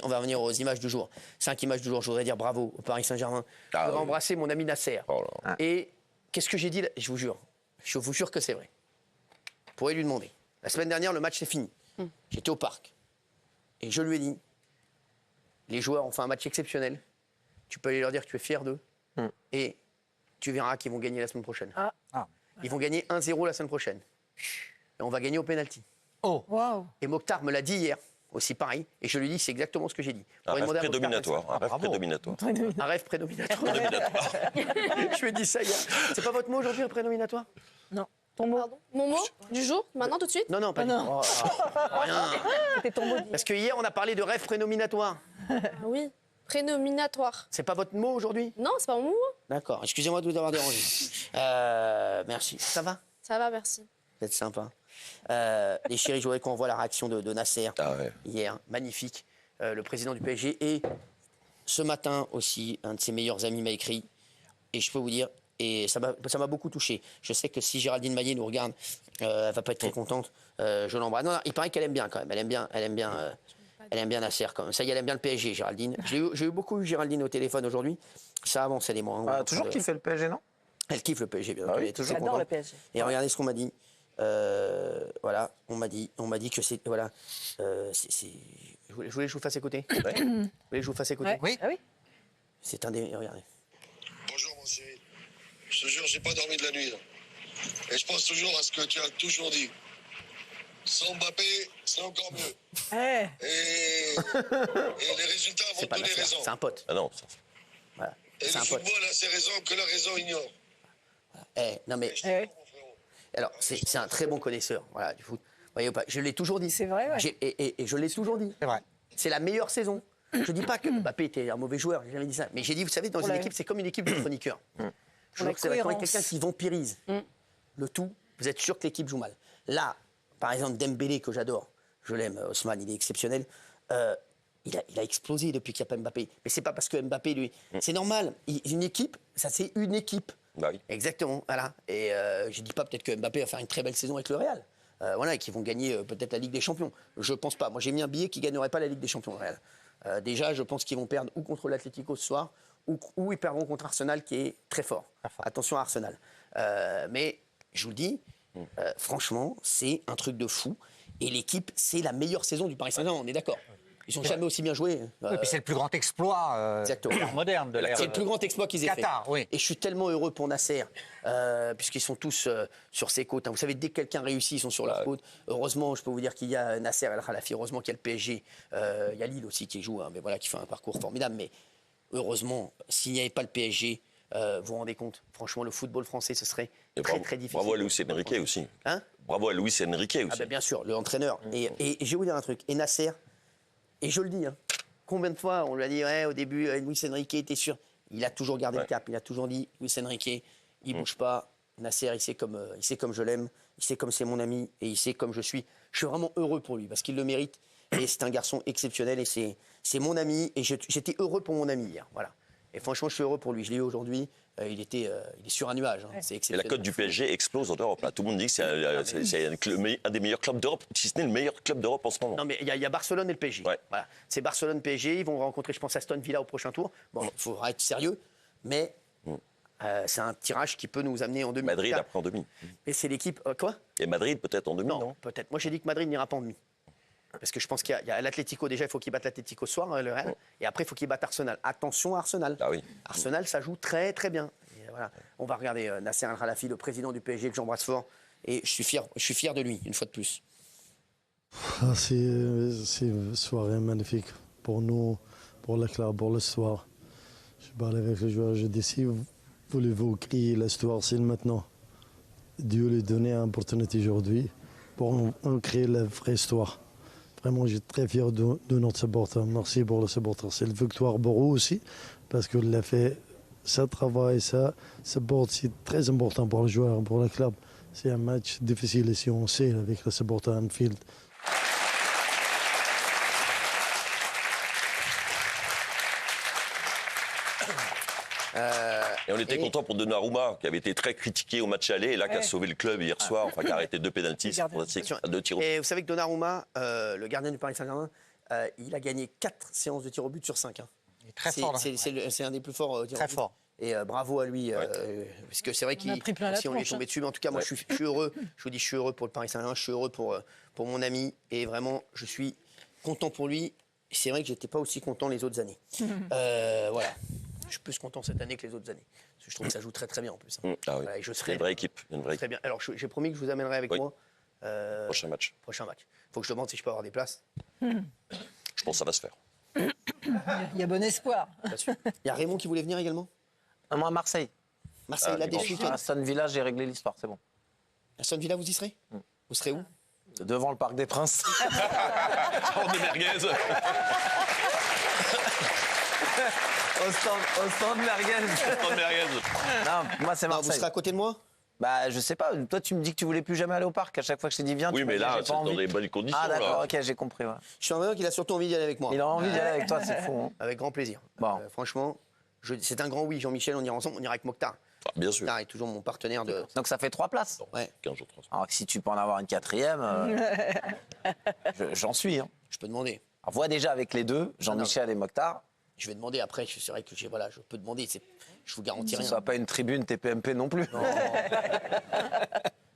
On va revenir aux images du jour. 5 images du jour. Je voudrais dire bravo au Paris Saint-Germain. Je voudrais embrasser mon ami Nasser. Et qu'est-ce que j'ai dit là ? Je vous jure que c'est vrai. Vous pourrez lui demander. La semaine dernière, le match s'est fini. J'étais au parc. Et je lui ai dit, les joueurs ont fait un match exceptionnel. Tu peux aller leur dire que tu es fier d'eux. Et tu verras qu'ils vont gagner la semaine prochaine. Ils vont gagner 1-0 la semaine prochaine. Et on va gagner au pénalty. Et Mokhtar me l'a dit hier. Aussi pareil, et je lui dis c'est exactement ce que j'ai dit. Un rêve prédominatoire. Un rêve prédominatoire. Un rêve prédominatoire. Je lui ai dit ça hier. C'est pas votre mot aujourd'hui, un prédominatoire ? Non. Ton mot. Pardon. Mon mot du jour, maintenant, tout de suite ? Non, pas du tout. Rien. C'était ton mot. Parce que hier, on a parlé de rêve prédominatoire. Oui. Prénominatoire. C'est pas votre mot aujourd'hui ? Non, c'est pas mon mot. D'accord. Excusez-moi de vous avoir dérangé. Merci. Ça va ? Ça va, merci. Vous êtes sympa. Les chéris, je voudrais qu'on voit la réaction de Nasser hier. Magnifique. Le président du PSG. Et ce matin aussi, un de ses meilleurs amis m'a écrit. Et je peux vous dire, et ça m'a beaucoup touché. Je sais que si Géraldine Maillet nous regarde, elle va pas être très contente. Je l'embrasse. Non, il paraît qu'elle aime bien quand même. Elle aime bien Nasser quand même. Ça y est, elle aime bien le PSG, Géraldine. J'ai beaucoup eu Géraldine au téléphone aujourd'hui. Ça avance, elle et moi. Toujours kiffé le PSG, non ? Elle kiffe le PSG, bien sûr. Elle est toujours J'adore contente. le PSG. Et regardez ce qu'on m'a dit. Voilà, on m'a dit que c'est voilà, je voulais que je vous fasse écouter. Vous voulez que je vous fasse écouter ? Oui. Ah oui. C'est un des regardez. Bonjour mon chéri. Je te jure, j'ai pas dormi de la nuit. Là. Et je pense toujours à ce que tu as toujours dit. Sans Mbappé, c'est encore mieux. Et les résultats vont C'est te pas donner Nasser, raison. c'est un pote. Ah non. Voilà. Et C'est le un pote. football a ses raisons que la raison ignore. Non mais alors c'est un très bon connaisseur, voilà, du foot. Voyez ou pas ? Je l'ai toujours dit. C'est vrai, ouais. Et je l'ai toujours dit. C'est vrai. C'est la meilleure saison. Je dis pas que Mbappé était un mauvais joueur, j'ai jamais dit ça. Mais j'ai dit, vous savez, dans une équipe, c'est comme une équipe de chroniqueurs. Je veux que c'est quand quelqu'un qui vampirise le tout, vous êtes sûr que l'équipe joue mal. Là, par exemple, Dembélé, que j'adore, je l'aime, Ousmane, il est exceptionnel. Il a explosé depuis qu'il n'y a pas Mbappé. Mais c'est pas parce que Mbappé, lui... C'est normal. Une équipe, ça c'est une équipe. Bah oui. Exactement, voilà. Et je dis pas peut-être que Mbappé va faire une très belle saison avec le Real. Voilà, et qu'ils vont gagner peut-être la Ligue des Champions. Je pense pas. Moi, j'ai mis un billet qu'ils ne gagneraient pas la Ligue des Champions, le Real. Déjà, je pense qu'ils vont perdre ou contre l'Atlético ce soir, ou ils perdront contre Arsenal, qui est très fort. Attention à Arsenal. Mais, je vous le dis, franchement, c'est un truc de fou. Et l'équipe, c'est la meilleure saison du Paris Saint-Germain, on est d'accord. Ils n'ont jamais aussi bien joué. Oui, puis c'est le plus grand exploit moderne de l'ère. C'est le plus grand exploit qu'ils aient fait. Qatar, oui. Et je suis tellement heureux pour Nasser, puisqu'ils sont tous sur ses côtes. Vous savez, dès que quelqu'un réussit, ils sont sur leurs côtes. Heureusement, je peux vous dire qu'il y a Nasser El Khelaïfi. Heureusement qu'il y a le PSG. Il y a Lille aussi qui joue, mais voilà, qui fait un parcours formidable. Mais heureusement, s'il n'y avait pas le PSG, vous vous rendez compte, franchement, le football français, ce serait très difficile. Bravo à Luis Enrique aussi. Hein ? Bravo à Luis Enrique aussi. Ah ben bien sûr, l'entraîneur. Et je vais vous dire un truc. Et Nasser, et je le dis, combien de fois on lui a dit, ouais, au début, Luis Enrique était sûr. Il a toujours gardé le cap. Il a toujours dit, Luis Enrique, il bouge pas. Nasser, il sait comme je l'aime. Il sait comme c'est mon ami. Et il sait comme je suis. Je suis vraiment heureux pour lui parce qu'il le mérite. Et c'est un garçon exceptionnel. Et c'est mon ami. Et j'étais heureux pour mon ami hier. Voilà. Et franchement, je suis heureux pour lui. Je l'ai eu aujourd'hui. Il est sur un nuage. C'est Et exceptionnel. la cote du PSG explose en Europe. Là. Tout le monde dit que c'est un des meilleurs clubs d'Europe, si ce n'est le meilleur club d'Europe en ce moment. Non, mais il y a Barcelone et le PSG. Ouais. Voilà. C'est Barcelone-PSG. Ils vont rencontrer, je pense, Aston Villa au prochain tour. Bon, il faudra être sérieux. Mais c'est un tirage qui peut nous amener en demi. Madrid après en demi. Et c'est l'équipe... quoi ? Et Madrid peut-être en demi, non peut-être. Moi, j'ai dit que Madrid n'ira pas en demi. Parce que je pense qu'il y a l'Atlético. Déjà, il faut qu'il batte l'Atlético ce soir, le Real. Et après, il faut qu'il batte Arsenal. Attention à Arsenal. Ah oui. Arsenal, ça joue très, très bien. Et voilà. On va regarder Nasser El Khelaïfi, le président du PSG, que j'embrasse fort. Et je suis fier de lui, une fois de plus. C'est une soirée magnifique pour nous, pour le club, pour l'histoire. Je parle avec les joueurs, je dis si voulez-vous crier l'histoire, c'est maintenant. Dieu lui a donné une opportunité aujourd'hui pour en créer la vraie histoire. Vraiment, je suis très fier de notre supporter. Merci pour le supporter. C'est le victoire pour eux aussi, parce qu'il a fait ce travail, ça support, c'est très important pour le joueur, pour le club. C'est un match difficile ici, on sait, avec le supporter Anfield. Et on était content pour Donnarumma, qui avait été très critiqué au match aller, et là, qui a sauvé le club hier soir, enfin, qui a arrêté 2 pénaltys, 2 tirs. Et vous savez que Donnarumma, le gardien du Paris Saint-Germain, Il a gagné 4 séances de tir au but sur 5. Il est très fort. C'est un des plus forts tirs très au but. fort. Et bravo à lui, parce que c'est vrai qu'il si on lui est tombé dessus, mais en tout cas, moi, je suis heureux. Je vous dis, je suis heureux pour le Paris Saint-Germain, je suis heureux pour mon ami, et vraiment, je suis content pour lui. C'est vrai que j'étais pas aussi content les autres années. Voilà, je suis plus content cette année que les autres années. Parce que je trouve que ça joue très très bien en plus. Ah oui. Voilà, et je serai Il y a une vraie équipe. très bien. Alors, j'ai promis que je vous amènerai avec moi. Prochain match. Prochain match. Faut que je demande si je peux avoir des places. Je pense que ça va se faire. Il y a bon espoir. Bien sûr. Il y a Raymond qui voulait venir également. Moi, à Marseille. Marseille, là, des week-ends. À Aston Villa, j'ai réglé l'histoire, c'est bon. Aston Villa, vous y serez Vous serez où? Devant le Parc des Princes. Oh, des merguez. Au stand merguez. Stand merguez. Non, moi, c'est Vous Marseille. serez à côté de moi? Bah, je sais pas. Toi, tu me dis que tu voulais plus jamais aller au parc. À chaque fois que je t'ai dit viens, Oui, tu mais m'as dit, là, j'ai c'est pas dans envie. des bonnes conditions. Ah, d'accord, là. ok, j'ai compris. Ouais. Je suis un qu'il a surtout envie d'y aller avec moi. Il a envie d'y aller avec toi, c'est fou. Hein. Avec grand plaisir. Bon. Franchement, c'est un grand oui. Jean-Michel, on ira ensemble, on ira avec Mokhtar. Ah, bien sûr. Mokhtar est toujours mon partenaire de. Donc ça fait 3 places. Ouais. 15 jours, 3 Alors que si tu peux en avoir une 4e, j'en suis. Hein. Je peux demander. Alors, vois déjà avec les deux, Jean-Michel et Mokhtar. Je vais demander après. C'est vrai que voilà, je peux demander. Je vous garantis Ce ne rien. soit pas une tribune TPMP non plus. Non.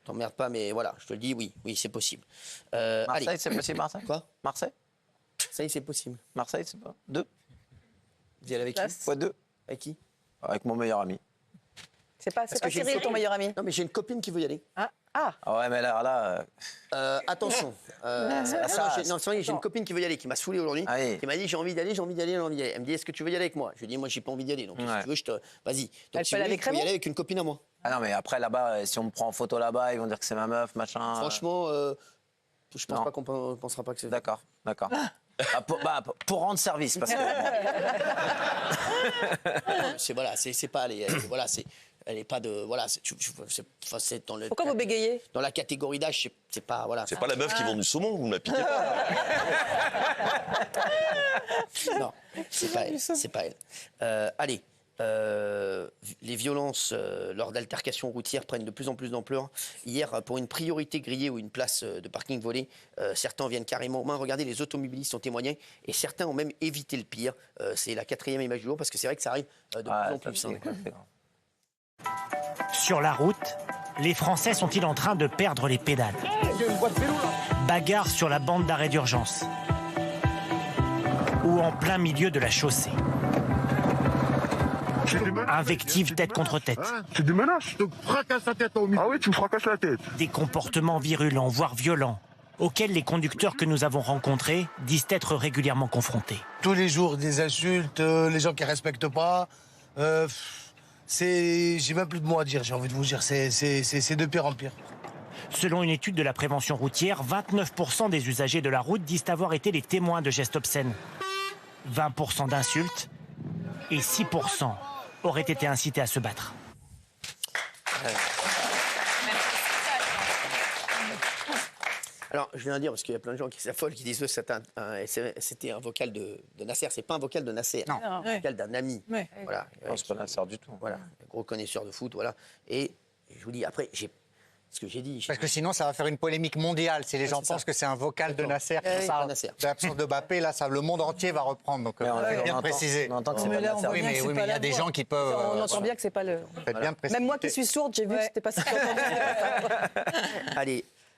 T'emmerdes pas, mais voilà, je te le dis, oui, c'est possible. Marseille, allez. c'est possible, Marseille. Quoi? Marseille. Ça y est, c'est possible. Marseille, c'est pas 2 Vous y allez avec qui? fois 2. Avec qui? Avec mon meilleur ami. C'est pas que j'ai Cyril, une ton meilleur ami. Non, mais j'ai une copine qui veut y aller. Ah. Ah ouais, mais là, Attention. Non, c'est vrai, j'ai une copine qui veut y aller, qui m'a saoulé aujourd'hui, Ah oui. qui m'a dit j'ai envie d'aller. Elle me dit est-ce que tu veux y aller avec moi? Je lui ai dit moi j'ai pas envie d'y aller, donc si Ouais. tu veux vas-y. Elle Donc si peut vous aller voulez, avec je peux y Raymond aller avec une copine à moi. Ah non, mais après là-bas, si on me prend en photo là-bas, ils vont dire que c'est ma meuf, machin. Franchement, je pense non. pas qu'on pensera pas que c'est. D'accord. Pour rendre service, parce que. C'est pas voilà, elle est pas de voilà, c'est dans le. Pourquoi vous bégayez? Dans la catégorie d'âge, c'est pas voilà. C'est pas la meuf qui vend du saumon, vous ne la piquez pas. Non, c'est pas elle. Allez, les violences lors d'altercations routières prennent de plus en plus d'ampleur. Hier, pour une priorité grillée ou une place de parking volée, certains viennent carrément aux mains. Regardez, les automobilistes ont témoigné et certains ont même évité le pire. C'est la 4e image du jour parce que c'est vrai que ça arrive de plus en plus. Hein. Sur la route, les Français sont-ils en train de perdre les pédales? Bagarre sur la bande d'arrêt d'urgence. Ou en plein milieu de la chaussée. Invective tête contre tête. C'est des menaces, je te fracasse la tête au milieu. Ah oui, tu me fracasses la tête. Des comportements virulents, voire violents, auxquels les conducteurs que nous avons rencontrés disent être régulièrement confrontés. Tous les jours, des insultes, les gens qui respectent pas. J'ai même plus de mots à dire, j'ai envie de vous dire. C'est de pire en pire. Selon une étude de la prévention routière, 29% des usagers de la route disent avoir été les témoins de gestes obscènes. 20% d'insultes et 6% auraient été incités à se battre. Alors, je viens de dire, parce qu'il y a plein de gens qui s'affolent, qui disent que c'était un vocal de Nasser. C'est pas un vocal de Nasser, Non. c'est un vocal d'un ami. Ouais. Voilà. Non, c'est pas Nasser du tout. Voilà, gros connaisseur de foot, voilà. Et je vous dis, après, ce que j'ai dit. Parce que sinon, ça va faire une polémique mondiale. Si les gens c'est ça. pensent que c'est un vocal de Nasser qui parle Nasser. de l'absence de Mbappé, là, le monde entier va reprendre. Donc, bien préciser. On entend que c'est pas Nasser. Oui, mais il y a des gens qui peuvent. On entend bien que c'est pas le. Faites bien préciser. Même moi qui suis sourde, j'ai vu que c'était pas si entendu. Allez,